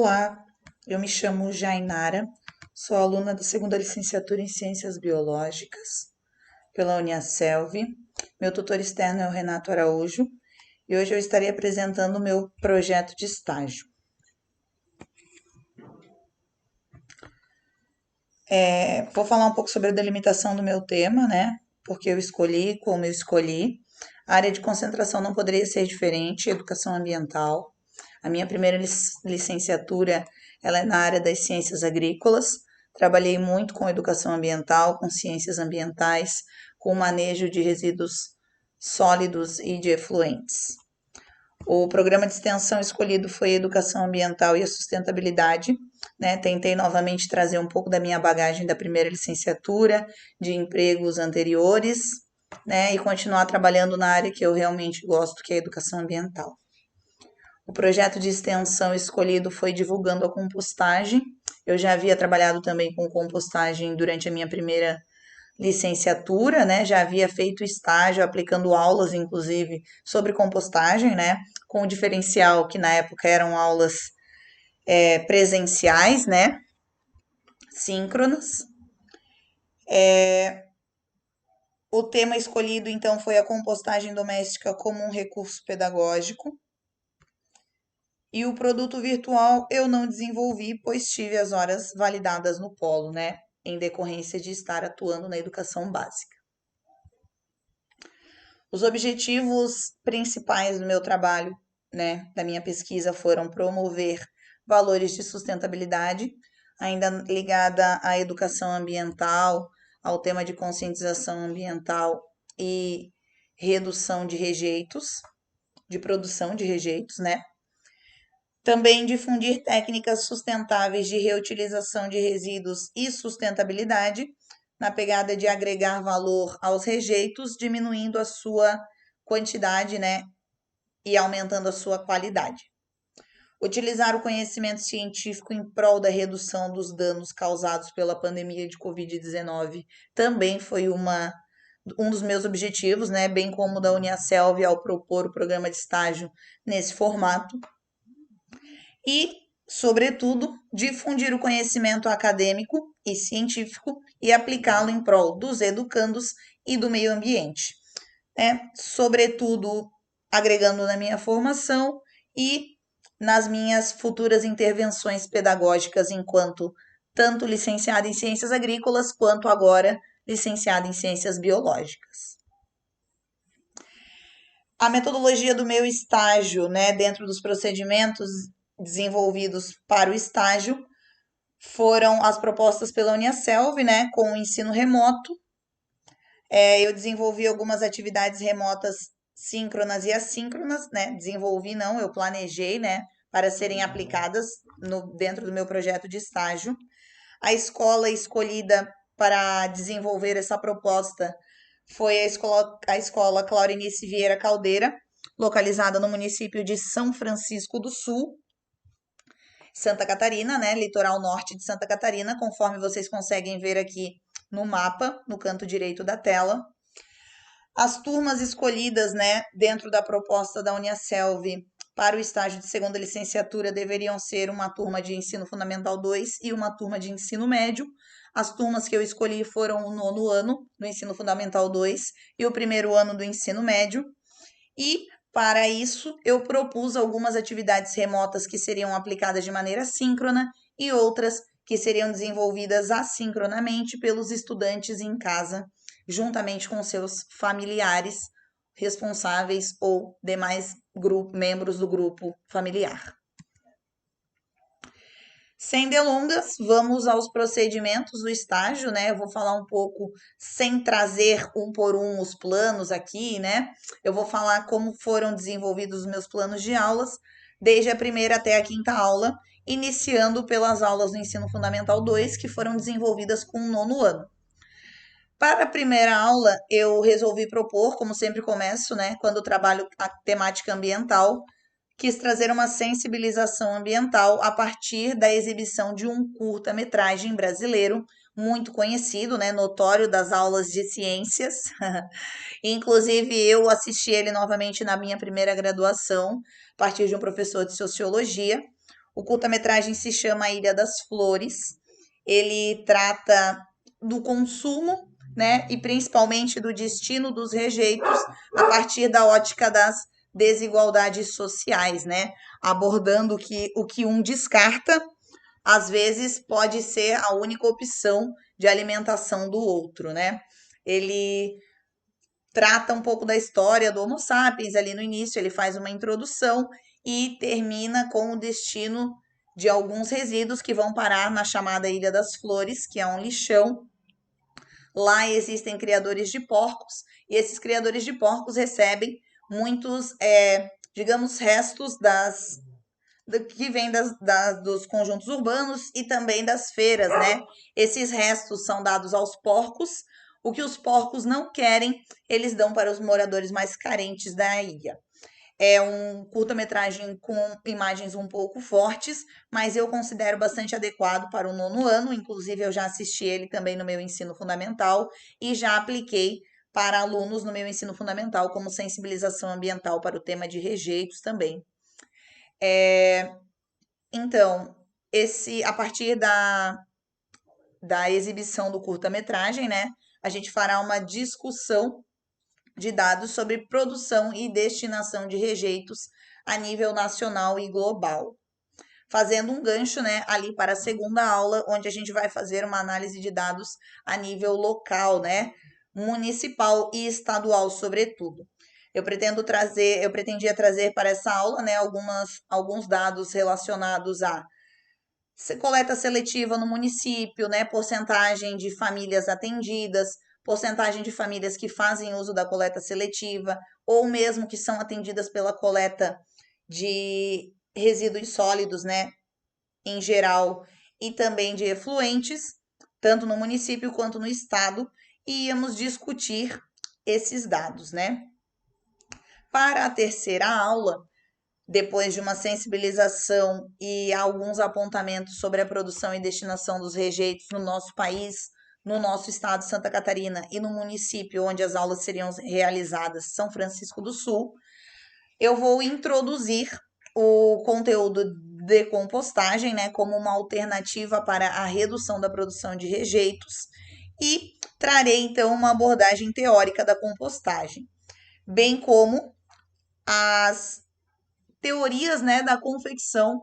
Olá, eu me chamo Jainara, sou aluna da segunda licenciatura em Ciências Biológicas pela Uniaselv. Meu tutor externo é o Renato Araújo e hoje eu estarei apresentando o meu projeto de estágio. Vou falar um pouco sobre a delimitação do meu tema, né? Porque eu escolhi, como eu escolhi. A área de concentração não poderia ser diferente, educação ambiental. A minha primeira licenciatura, ela é na área das ciências agrícolas. Trabalhei muito com educação ambiental, com ciências ambientais, com manejo de resíduos sólidos e de efluentes. O programa de extensão escolhido foi Educação Ambiental e a Sustentabilidade, né? Tentei novamente trazer um pouco da minha bagagem da primeira licenciatura, de empregos anteriores, né? E continuar trabalhando na área que eu realmente gosto, que é a educação ambiental. O projeto de extensão escolhido foi divulgando a compostagem. Eu já havia trabalhado também com compostagem durante a minha primeira licenciatura, né? Já havia feito estágio, aplicando aulas, inclusive, sobre compostagem, né? Com o diferencial que na época eram aulas presenciais, né? Síncronas. O tema escolhido, então, foi a compostagem doméstica como um recurso pedagógico. E o produto virtual eu não desenvolvi, pois tive as horas validadas no polo, né? Em decorrência de estar atuando na educação básica. Os objetivos principais do meu trabalho, né, da minha pesquisa, foram promover valores de sustentabilidade, ainda ligada à educação ambiental, ao tema de conscientização ambiental e redução de rejeitos, de produção de rejeitos, né? Também difundir técnicas sustentáveis de reutilização de resíduos e sustentabilidade, na pegada de agregar valor aos rejeitos, diminuindo a sua quantidade, né, e aumentando a sua qualidade. Utilizar o conhecimento científico em prol da redução dos danos causados pela pandemia de Covid-19 também foi um dos meus objetivos, né, bem como da Uniaselv ao propor o programa de estágio nesse formato. E, sobretudo, difundir o conhecimento acadêmico e científico e aplicá-lo em prol dos educandos e do meio ambiente, né? Sobretudo, agregando na minha formação e nas minhas futuras intervenções pedagógicas enquanto tanto licenciada em ciências agrícolas quanto agora licenciada em ciências biológicas. A metodologia do meu estágio, né, dentro dos procedimentos desenvolvidos para o estágio, foram as propostas pela Uniaselv, né, com o ensino remoto. Eu desenvolvi algumas atividades remotas síncronas e assíncronas, né, desenvolvi não, eu planejei, né, para serem aplicadas dentro do meu projeto de estágio. A escola escolhida para desenvolver essa proposta foi a escola Claudenice Vieira Caldeira, localizada no município de São Francisco do Sul, Santa Catarina, né? Litoral norte de Santa Catarina, conforme vocês conseguem ver aqui no mapa, no canto direito da tela. As turmas escolhidas, né, dentro da proposta da Uniaselv para o estágio de segunda licenciatura deveriam ser uma turma de ensino fundamental 2 e uma turma de ensino médio. As turmas que eu escolhi foram o 9º ano do ensino fundamental 2 e o 1º ano do ensino médio. E, para isso, eu propus algumas atividades remotas que seriam aplicadas de maneira síncrona e outras que seriam desenvolvidas assincronamente pelos estudantes em casa, juntamente com seus familiares responsáveis ou demais membros do grupo familiar. Sem delongas, vamos aos procedimentos do estágio, né? Eu vou falar um pouco sem trazer um por um os planos aqui, né? Eu vou falar como foram desenvolvidos os meus planos de aulas, desde a primeira até a quinta aula, iniciando pelas aulas do Ensino Fundamental 2, que foram desenvolvidas com o 9º ano. Para a primeira aula, eu resolvi propor, como sempre começo, né? Quando eu trabalho a temática ambiental, quis trazer uma sensibilização ambiental a partir da exibição de um curta-metragem brasileiro muito conhecido, né, notório das aulas de ciências. Inclusive, eu assisti ele novamente na minha primeira graduação, a partir de um professor de sociologia. O curta-metragem se chama Ilha das Flores. Ele trata do consumo, né, e principalmente do destino dos rejeitos a partir da ótica das desigualdades sociais, né, abordando que o que um descarta, às vezes pode ser a única opção de alimentação do outro, né? Ele trata um pouco da história do Homo sapiens ali no início, ele faz uma introdução e termina com o destino de alguns resíduos que vão parar na chamada Ilha das Flores, que é um lixão. Lá existem criadores de porcos e esses criadores de porcos recebem muitos, digamos, restos que vem dos conjuntos urbanos e também das feiras, né? Esses restos são dados aos porcos. O que os porcos não querem, eles dão para os moradores mais carentes da ilha. É um curta-metragem com imagens um pouco fortes, mas eu considero bastante adequado para o 9º ano. Inclusive, eu já assisti ele também no meu ensino fundamental e já apliquei para alunos no meu ensino fundamental como sensibilização ambiental para o tema de rejeitos também. Então, a partir da exibição do curta-metragem, né, a gente fará uma discussão de dados sobre produção e destinação de rejeitos a nível nacional e global. Fazendo um gancho, né, ali para a segunda aula, onde a gente vai fazer uma análise de dados a nível local, né, municipal e estadual, sobretudo. Eu pretendia trazer para essa aula, né, alguns dados relacionados a coleta seletiva no município, né, porcentagem de famílias atendidas, porcentagem de famílias que fazem uso da coleta seletiva, ou mesmo que são atendidas pela coleta de resíduos sólidos, né, em geral, e também de efluentes, tanto no município quanto no estado, e íamos discutir esses dados, né? Para a terceira aula, depois de uma sensibilização e alguns apontamentos sobre a produção e destinação dos rejeitos no nosso país, no nosso estado, Santa Catarina, e no município onde as aulas seriam realizadas, São Francisco do Sul, eu vou introduzir o conteúdo de compostagem, né, como uma alternativa para a redução da produção de rejeitos e trarei então uma abordagem teórica da compostagem, bem como as teorias, né, da confecção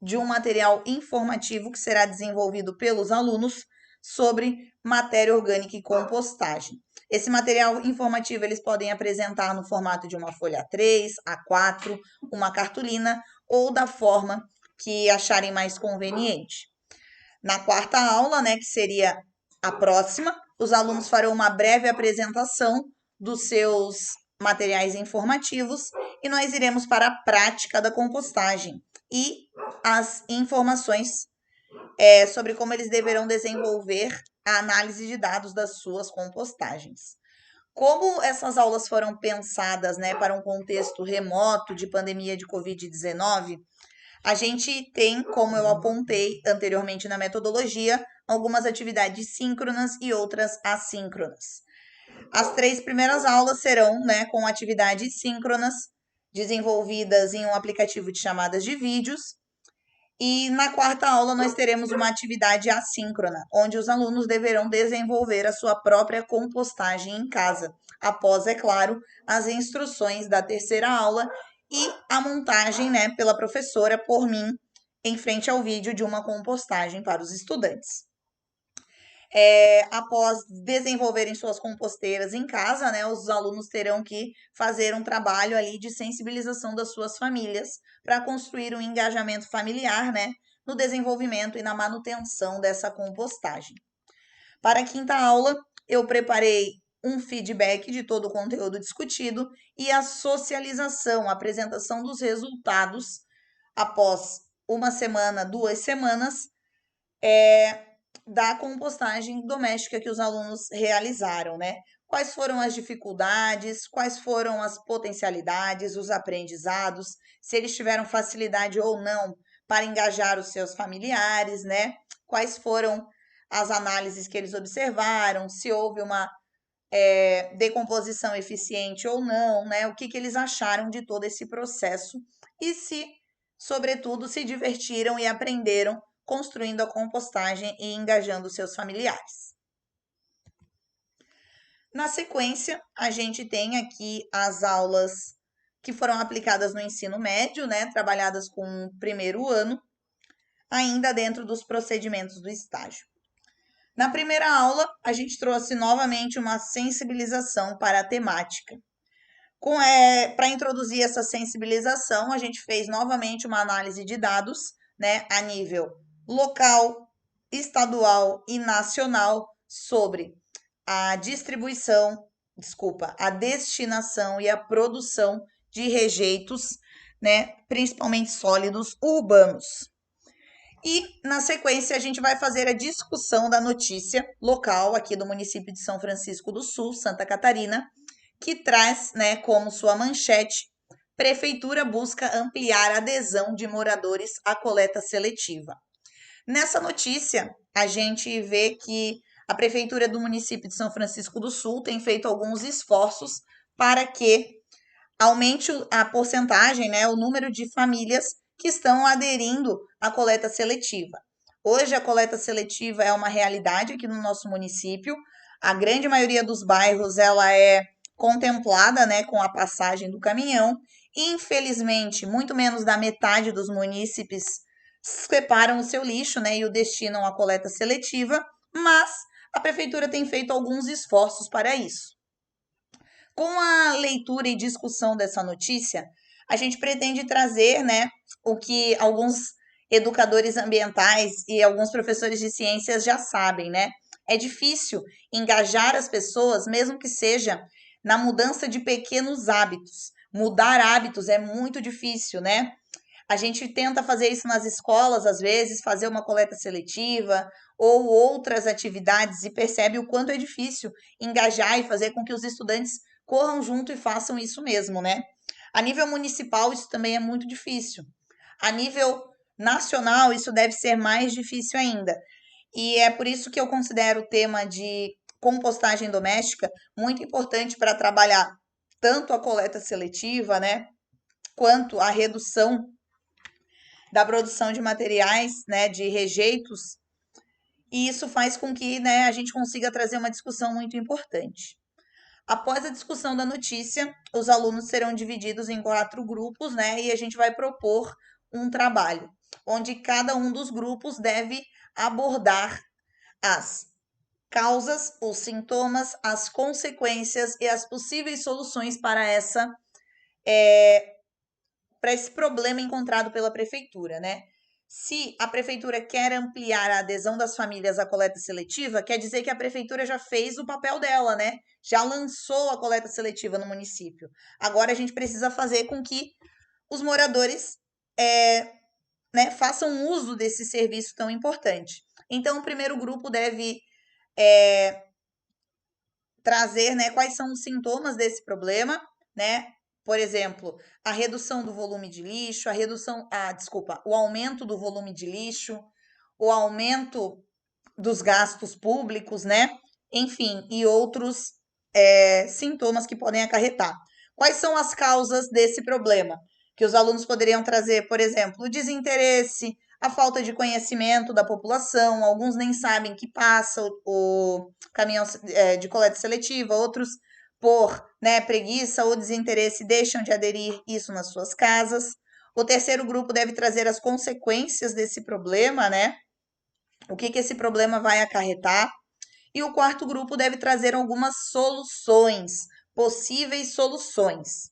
de um material informativo que será desenvolvido pelos alunos sobre matéria orgânica e compostagem. Esse material informativo eles podem apresentar no formato de uma folha A3, A4, uma cartolina ou da forma que acharem mais conveniente. Na quarta aula, né, que seria a próxima, os alunos farão uma breve apresentação dos seus materiais informativos e nós iremos para a prática da compostagem e as informações sobre como eles deverão desenvolver a análise de dados das suas compostagens. Como essas aulas foram pensadas, né, para um contexto remoto de pandemia de Covid-19, a gente tem, como eu apontei anteriormente na metodologia, algumas atividades síncronas e outras assíncronas. As 3 primeiras aulas serão, né, com atividades síncronas desenvolvidas em um aplicativo de chamadas de vídeos. E na quarta aula nós teremos uma atividade assíncrona, onde os alunos deverão desenvolver a sua própria compostagem em casa, após, é claro, as instruções da terceira aula e a montagem, né, pela professora por mim, em frente ao vídeo de uma compostagem para os estudantes. Após desenvolverem suas composteiras em casa, né, os alunos terão que fazer um trabalho ali de sensibilização das suas famílias para construir um engajamento familiar, né, no desenvolvimento e na manutenção dessa compostagem. Para a quinta aula, eu preparei um feedback de todo o conteúdo discutido e a socialização, a apresentação dos resultados após uma semana, 2 semanas, da compostagem doméstica que os alunos realizaram, né? Quais foram as dificuldades, quais foram as potencialidades, os aprendizados, se eles tiveram facilidade ou não para engajar os seus familiares, né? Quais foram as análises que eles observaram, se houve uma decomposição eficiente ou não, né? O que eles acharam de todo esse processo e se sobretudo, se divertiram e aprenderam construindo a compostagem e engajando seus familiares. Na sequência, a gente tem aqui as aulas que foram aplicadas no ensino médio, né, trabalhadas com o primeiro ano, ainda dentro dos procedimentos do estágio. Na primeira aula, a gente trouxe novamente uma sensibilização para a temática. Para introduzir essa sensibilização, a gente fez novamente uma análise de dados, né, a nível local, estadual e nacional sobre a a destinação e a produção de rejeitos, né, principalmente sólidos urbanos. E, na sequência, a gente vai fazer a discussão da notícia local aqui do município de São Francisco do Sul, Santa Catarina, que traz, né, como sua manchete: Prefeitura busca ampliar a adesão de moradores à coleta seletiva. Nessa notícia, a gente vê que a Prefeitura do município de São Francisco do Sul tem feito alguns esforços para que aumente a porcentagem, né, o número de famílias que estão aderindo à coleta seletiva. Hoje, a coleta seletiva é uma realidade aqui no nosso município. A grande maioria dos bairros ela é contemplada, né, com a passagem do caminhão. Infelizmente, muito menos da metade dos munícipes separam o seu lixo, né, e o destinam à coleta seletiva, mas a prefeitura tem feito alguns esforços para isso. Com a leitura e discussão dessa notícia, a gente pretende trazer, né, o que alguns educadores ambientais e alguns professores de ciências já sabem, né? É difícil engajar as pessoas, mesmo que seja na mudança de pequenos hábitos. Mudar hábitos é muito difícil, né? A gente tenta fazer isso nas escolas, às vezes, fazer uma coleta seletiva ou outras atividades e percebe o quanto é difícil engajar e fazer com que os estudantes corram junto e façam isso mesmo, né? A nível municipal, isso também é muito difícil. A nível nacional, isso deve ser mais difícil ainda. E é por isso que eu considero o tema de compostagem doméstica muito importante para trabalhar tanto a coleta seletiva, né, quanto a redução da produção de materiais, né, de rejeitos, e isso faz com que, né, a gente consiga trazer uma discussão muito importante. Após a discussão da notícia, os alunos serão divididos em 4 grupos, né, e a gente vai propor um trabalho, onde cada um dos grupos deve abordar as causas, os sintomas, as consequências e as possíveis soluções para esse problema encontrado pela prefeitura, né? Se a prefeitura quer ampliar a adesão das famílias à coleta seletiva, quer dizer que a prefeitura já fez o papel dela, né? Já lançou a coleta seletiva no município. Agora a gente precisa fazer com que os moradores né, façam uso desse serviço tão importante. Então, o primeiro grupo deve trazer, né, quais são os sintomas desse problema, né? Por exemplo, a redução do volume de lixo, o aumento do volume de lixo, o aumento dos gastos públicos, né? Enfim, e outros sintomas que podem acarretar. Quais são as causas desse problema? Que os alunos poderiam trazer, por exemplo, o desinteresse, a falta de conhecimento da população, alguns nem sabem que passa o caminhão de coleta seletiva, outros por, né, preguiça ou desinteresse deixam de aderir isso nas suas casas. O terceiro grupo deve trazer as consequências desse problema, né? O que esse problema vai acarretar. E o quarto grupo deve trazer algumas soluções, possíveis soluções.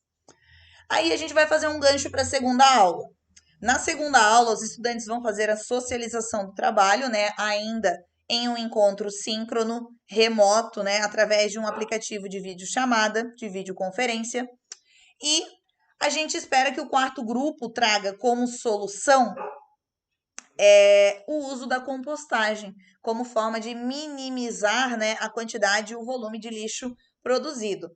Aí a gente vai fazer um gancho para a segunda aula. Na segunda aula, os estudantes vão fazer a socialização do trabalho, né, ainda em um encontro síncrono, remoto, né, através de um aplicativo de videochamada, de videoconferência. E a gente espera que o quarto grupo traga como solução o uso da compostagem, como forma de minimizar, né, a quantidade e o volume de lixo produzido.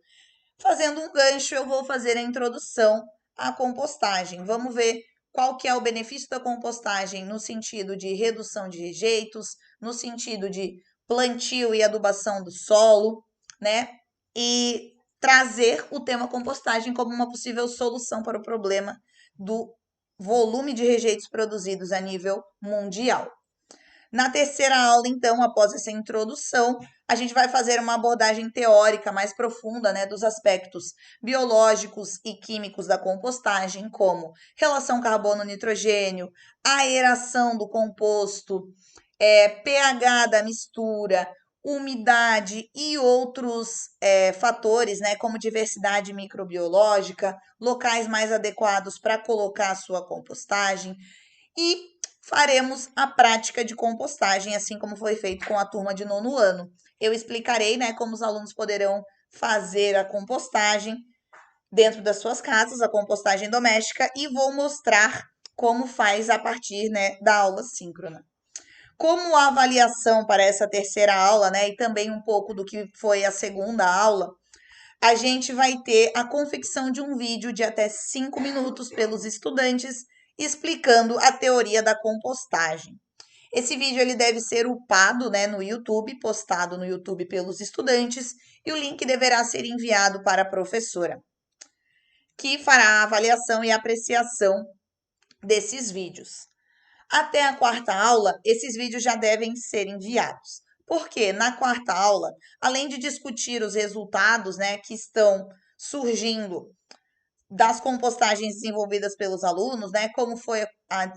Fazendo um gancho, eu vou fazer a introdução à compostagem. Vamos ver qual que é o benefício da compostagem no sentido de redução de rejeitos, no sentido de plantio e adubação do solo, né? E trazer o tema compostagem como uma possível solução para o problema do volume de rejeitos produzidos a nível mundial. Na terceira aula, então, após essa introdução, a gente vai fazer uma abordagem teórica mais profunda, né, dos aspectos biológicos e químicos da compostagem, como relação carbono-nitrogênio, aeração do composto, pH da mistura, umidade e outros fatores, né, como diversidade microbiológica, locais mais adequados para colocar a sua compostagem e faremos a prática de compostagem, assim como foi feito com a turma de nono ano. Eu explicarei, né, como os alunos poderão fazer a compostagem dentro das suas casas, a compostagem doméstica, e vou mostrar como faz a partir, né, da aula síncrona. Como a avaliação para essa terceira aula, né, e também um pouco do que foi a segunda aula, a gente vai ter a confecção de um vídeo de até 5 minutos pelos estudantes explicando a teoria da compostagem. Esse vídeo ele deve ser upado, né, no YouTube, postado no YouTube pelos estudantes, e o link deverá ser enviado para a professora, que fará a avaliação e apreciação desses vídeos. Até a quarta aula, esses vídeos já devem ser enviados. Porque na quarta aula, além de discutir os resultados, né, que estão surgindo das compostagens desenvolvidas pelos alunos, né, como foi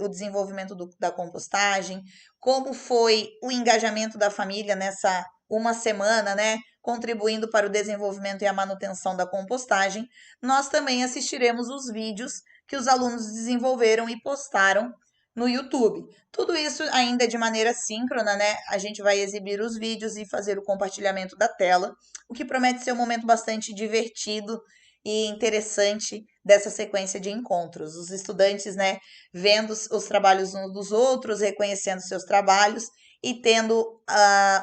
o desenvolvimento da compostagem, como foi o engajamento da família nessa uma semana, né, contribuindo para o desenvolvimento e a manutenção da compostagem, nós também assistiremos os vídeos que os alunos desenvolveram e postaram no YouTube. Tudo isso ainda de maneira síncrona, né? A gente vai exibir os vídeos e fazer o compartilhamento da tela, o que promete ser um momento bastante divertido e interessante dessa sequência de encontros. Os estudantes, né, vendo os trabalhos uns dos outros, reconhecendo seus trabalhos e tendo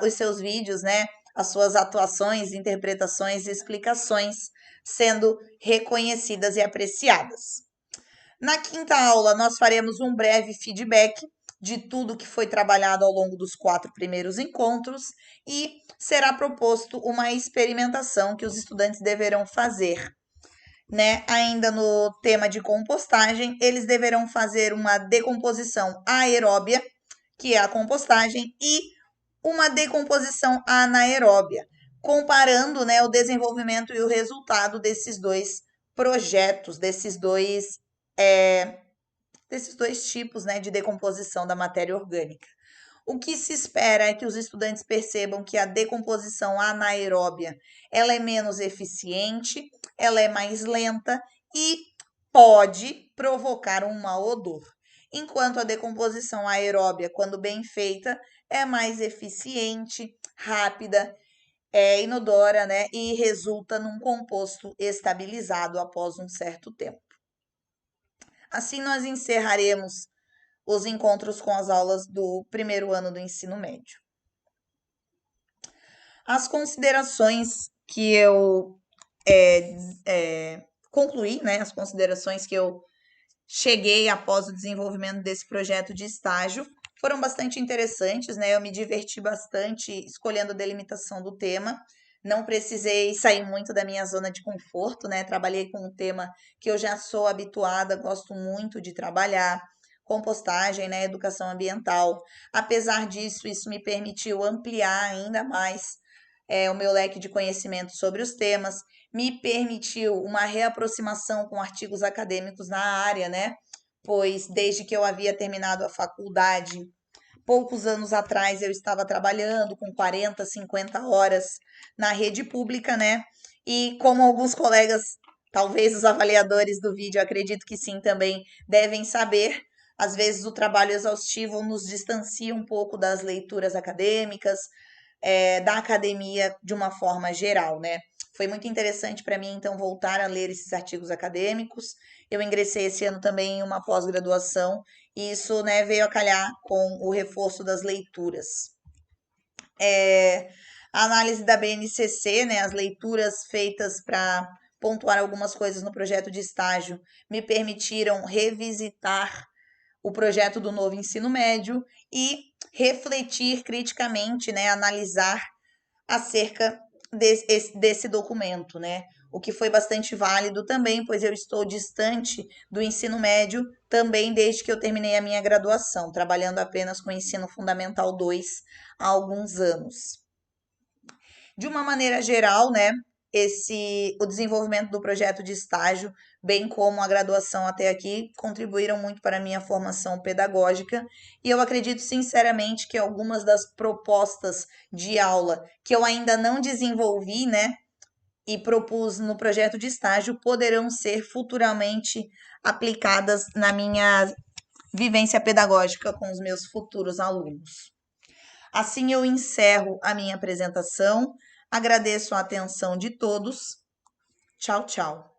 os seus vídeos, né, as suas atuações, interpretações e explicações sendo reconhecidas e apreciadas. Na quinta aula, nós faremos um breve feedback de tudo que foi trabalhado ao longo dos 4 primeiros encontros e será proposto uma experimentação que os estudantes deverão fazer, né? Ainda no tema de compostagem, eles deverão fazer uma decomposição aeróbia, que é a compostagem, e uma decomposição anaeróbia, comparando, né, o desenvolvimento e o resultado desses dois projetos, desses dois tipos, né, de decomposição da matéria orgânica. O que se espera é que os estudantes percebam que a decomposição anaeróbia ela é menos eficiente, ela é mais lenta e pode provocar um mau odor. Enquanto a decomposição aeróbia, quando bem feita, é mais eficiente, rápida, inodora, né, e resulta num composto estabilizado após um certo tempo. Assim, nós encerraremos os encontros com as aulas do primeiro ano do ensino médio. As considerações que eu concluí, né, as considerações que eu cheguei após o desenvolvimento desse projeto de estágio foram bastante interessantes, né? Eu me diverti bastante escolhendo a delimitação do tema. Não precisei sair muito da minha zona de conforto, né? Trabalhei com um tema que eu já sou habituada, gosto muito de trabalhar, compostagem, né? Educação ambiental. Apesar disso, isso me permitiu ampliar ainda mais o meu leque de conhecimento sobre os temas, me permitiu uma reaproximação com artigos acadêmicos na área, né? Pois desde que eu havia terminado a faculdade, poucos anos atrás eu estava trabalhando com 40, 50 horas na rede pública, né? E como alguns colegas, talvez os avaliadores do vídeo, acredito que sim também, devem saber, às vezes o trabalho exaustivo nos distancia um pouco das leituras acadêmicas, da academia de uma forma geral, né? Foi muito interessante para mim, então, voltar a ler esses artigos acadêmicos. Eu ingressei esse ano também em uma pós-graduação e isso, né, veio a calhar com o reforço das leituras. A análise da BNCC, né, as leituras feitas para pontuar algumas coisas no projeto de estágio, me permitiram revisitar o projeto do novo ensino médio e refletir criticamente, né, analisar acerca desse documento, né? o que foi bastante válido também, pois eu estou distante do ensino médio também desde que eu terminei a minha graduação, trabalhando apenas com o ensino fundamental 2 há alguns anos. De uma maneira geral, né, o desenvolvimento do projeto de estágio, bem como a graduação até aqui, contribuíram muito para a minha formação pedagógica, e eu acredito sinceramente que algumas das propostas de aula que eu ainda não desenvolvi, né, e propus no projeto de estágio poderão ser futuramente aplicadas na minha vivência pedagógica com os meus futuros alunos. Assim eu encerro a minha apresentação. Agradeço a atenção de todos. Tchau, tchau.